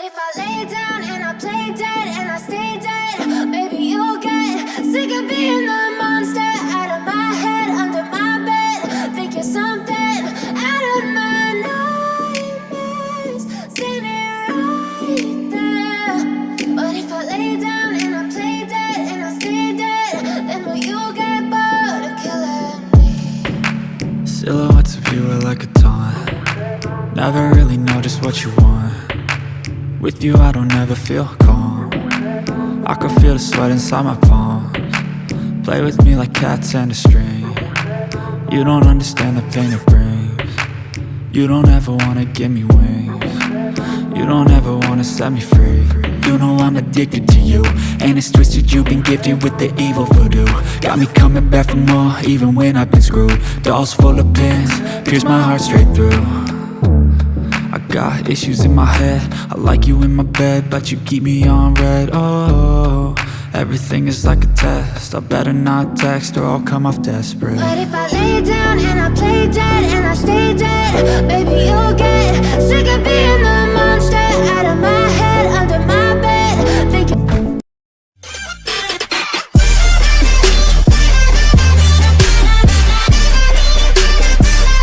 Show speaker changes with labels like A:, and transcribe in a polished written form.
A: if I lay down and I play dead and I stay dead? Maybe you'll get sick of being the monster out of my head, under my bed. Think you're something out of my nightmares, standing right there. But if I lay down and I play dead and I stay dead, then will you get bored of killing me?
B: Silhouettes of you are like a taunt. Never really know just what you want. With you I don't ever feel calm. I can feel the sweat inside my palms. Play with me like cats and a string. You don't understand the pain it brings. You don't ever wanna give me wings. You don't ever wanna set me free. You know I'm addicted to you, and it's twisted, you've been gifted with the evil voodoo. Got me coming back for more, even when I've been screwed. Dolls full of pins, pierce my heart straight through. I got issues in my head, I like you in my bed, but you keep me on red. Oh, everything is like a test, I better not text or I'll come off desperate.
A: But if I lay down and I play dead and